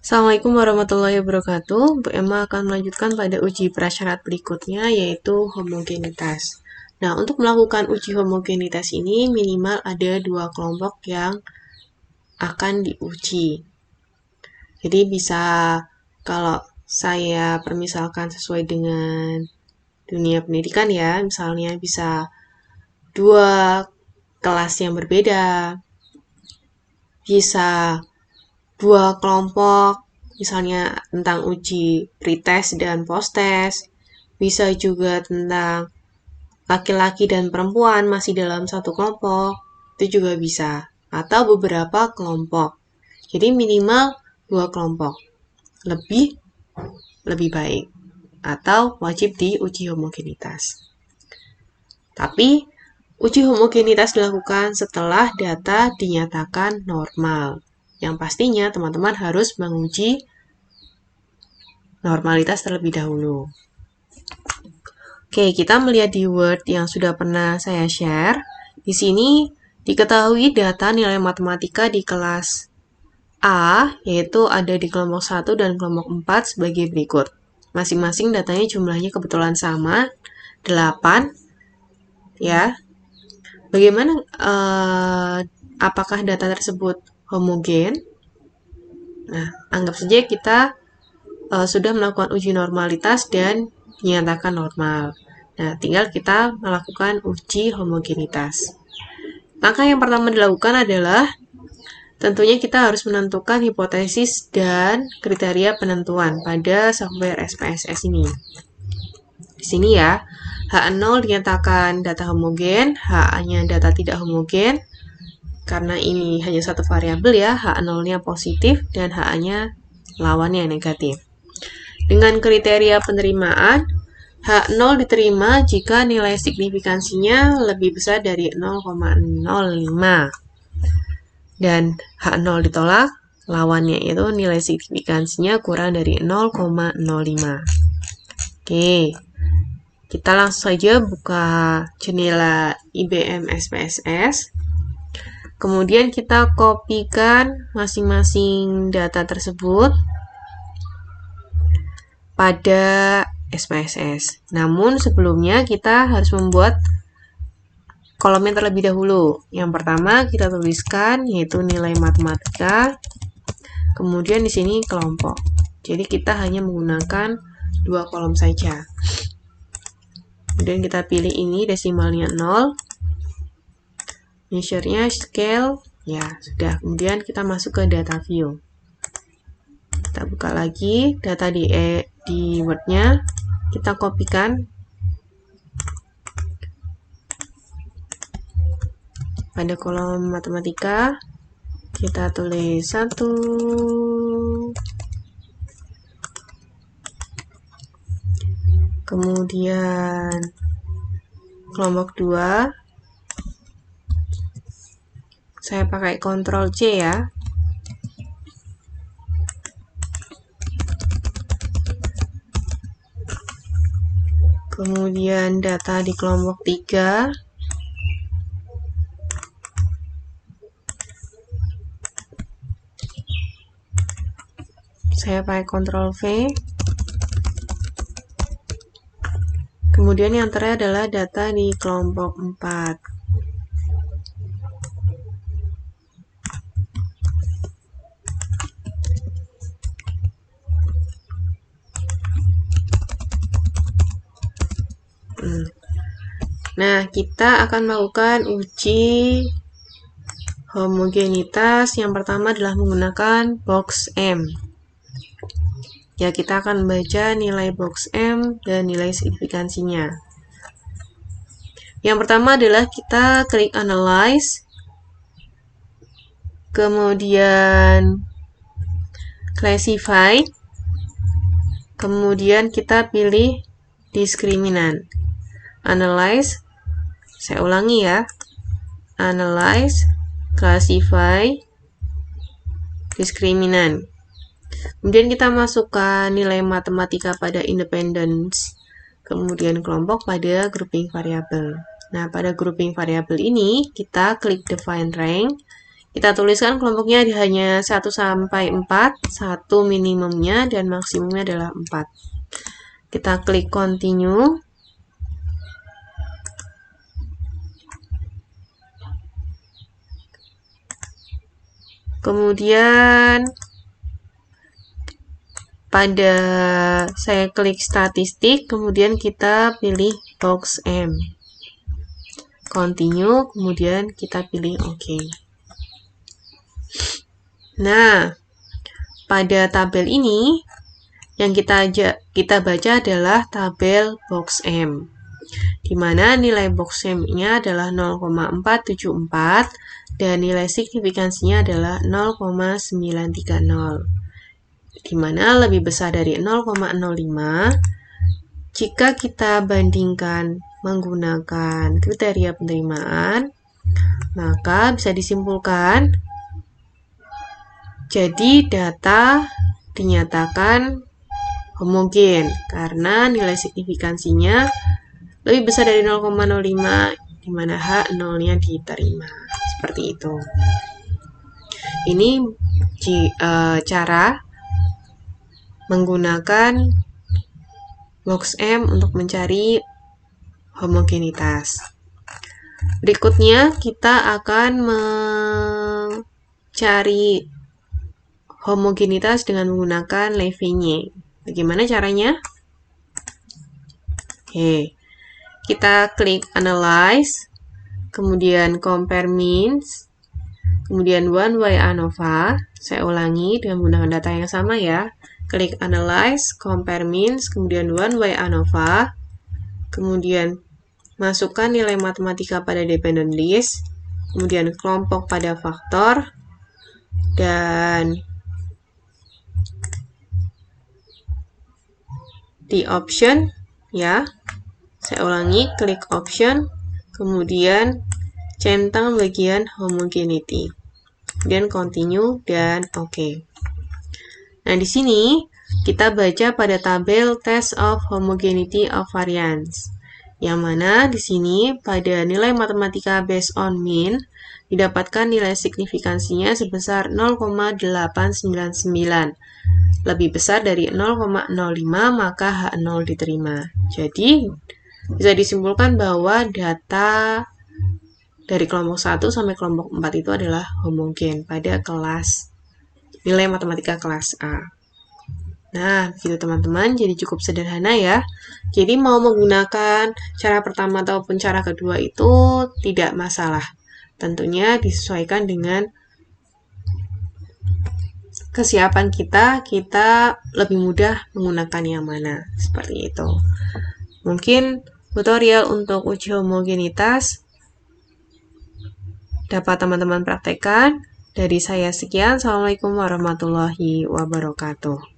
Assalamualaikum warahmatullahi wabarakatuh. Bu Emma akan melanjutkan pada uji prasyarat berikutnya, yaitu homogenitas. Nah, untuk melakukan uji homogenitas ini minimal ada dua kelompok yang akan diuji. Jadi bisa, kalau saya permisalkan sesuai dengan dunia pendidikan ya, misalnya bisa dua kelas yang berbeda, bisa dua kelompok, misalnya tentang uji pretest dan posttest, bisa juga tentang laki-laki dan perempuan masih dalam satu kelompok, itu juga bisa, atau beberapa kelompok. Jadi minimal dua kelompok, lebih lebih baik, atau wajib diuji homogenitas. Tapi uji homogenitas dilakukan setelah data dinyatakan normal. Yang pastinya teman-teman harus menguji normalitas terlebih dahulu. Oke, kita melihat di Word yang sudah pernah saya share. Di sini diketahui data nilai matematika di kelas A, yaitu ada di kelompok 1 dan kelompok 4 sebagai berikut. Masing-masing datanya jumlahnya kebetulan sama, 8. Ya. Bagaimana, apakah data tersebut homogen? Nah, anggap saja kita sudah melakukan uji normalitas dan dinyatakan normal. Nah, tinggal kita melakukan uji homogenitas. Langkah yang pertama dilakukan adalah tentunya kita harus menentukan hipotesis dan kriteria penentuan pada software SPSS ini. Di sini ya, H0 dinyatakan data homogen, H-nya data tidak homogen. Karena ini hanya satu variabel ya, H0-nya positif dan H-nya lawannya negatif. Dengan kriteria penerimaan, H0 diterima jika nilai signifikansinya lebih besar dari 0,05. Dan H0 ditolak, lawannya itu nilai signifikansinya kurang dari 0,05. Oke, kita langsung saja buka jendela IBM SPSS. Kemudian kita kopikan masing-masing data tersebut pada SPSS. Namun sebelumnya kita harus membuat kolomnya terlebih dahulu. Yang pertama kita tuliskan yaitu nilai matematika. Kemudian di sini kelompok. Jadi kita hanya menggunakan dua kolom saja. Kemudian kita pilih ini desimalnya 0. Measure-nya scale, ya sudah. Kemudian kita masuk ke data view. Kita buka lagi data di Word-nya, kita kopikan pada kolom matematika, kita tulis 1, kemudian kelompok 2, saya pakai Ctrl C ya. Kemudian data di kelompok 3. Saya pakai Ctrl V. Kemudian yang terakhir adalah data di kelompok 4. Nah, kita akan melakukan uji homogenitas. Yang pertama adalah menggunakan box M. Ya, kita akan membaca nilai box M dan nilai signifikansinya. Yang pertama adalah kita klik Analyze. Kemudian Classify. Kemudian kita pilih Diskriminan. Analyze. Saya ulangi ya. Analyze, Classify, Diskriminan. Kemudian kita masukkan nilai matematika pada independence, kemudian kelompok pada grouping variabel. Nah, pada grouping variabel ini kita klik define range, Kita tuliskan kelompoknya hanya 1 sampai 4, 1 minimumnya dan maksimumnya adalah 4. Kita klik continue. Kemudian pada saya klik statistik, kemudian kita pilih box M. Continue, kemudian kita pilih OK. Nah, pada tabel ini yang kita baca adalah tabel box M, di mana nilai box M-nya adalah 0,474 dan nilai signifikansinya adalah 0,930, di mana lebih besar dari 0,05. Jika kita bandingkan menggunakan kriteria penerimaan, maka bisa disimpulkan jadi data dinyatakan homogen karena nilai signifikansinya lebih besar dari 0,05, di mana H0-nya diterima. Seperti itu. Ini cara menggunakan box M untuk mencari homogenitas. Berikutnya kita akan mencari homogenitas dengan menggunakan Levene. Bagaimana caranya? Oke, kita klik Analyze, kemudian Compare Means, kemudian One Way ANOVA. Saya ulangi dengan menggunakan data yang sama ya. Klik Analyze, Compare Means, kemudian One Way ANOVA, kemudian masukkan nilai matematika pada dependent list, kemudian kelompok pada faktor, dan di option ya. Saya ulangi, klik option, kemudian centang bagian homogeneity, kemudian continue dan OK. Nah, di sini kita baca pada tabel test of homogeneity of variance, yang mana di sini pada nilai matematika based on mean didapatkan nilai signifikansinya sebesar 0,899. Lebih besar dari 0,05, maka H0 diterima. Jadi, bisa disimpulkan bahwa data dari kelompok 1 sampai kelompok 4 itu adalah homogen pada kelas nilai matematika kelas A. Nah, begitu teman-teman, jadi cukup sederhana ya. Jadi mau menggunakan cara pertama ataupun cara kedua itu tidak masalah. Tentunya disesuaikan dengan kesiapan kita lebih mudah menggunakan yang mana, seperti itu. Mungkin tutorial untuk uji homogenitas dapat teman-teman praktekkan. Dari saya sekian, Assalamualaikum warahmatullahi wabarakatuh.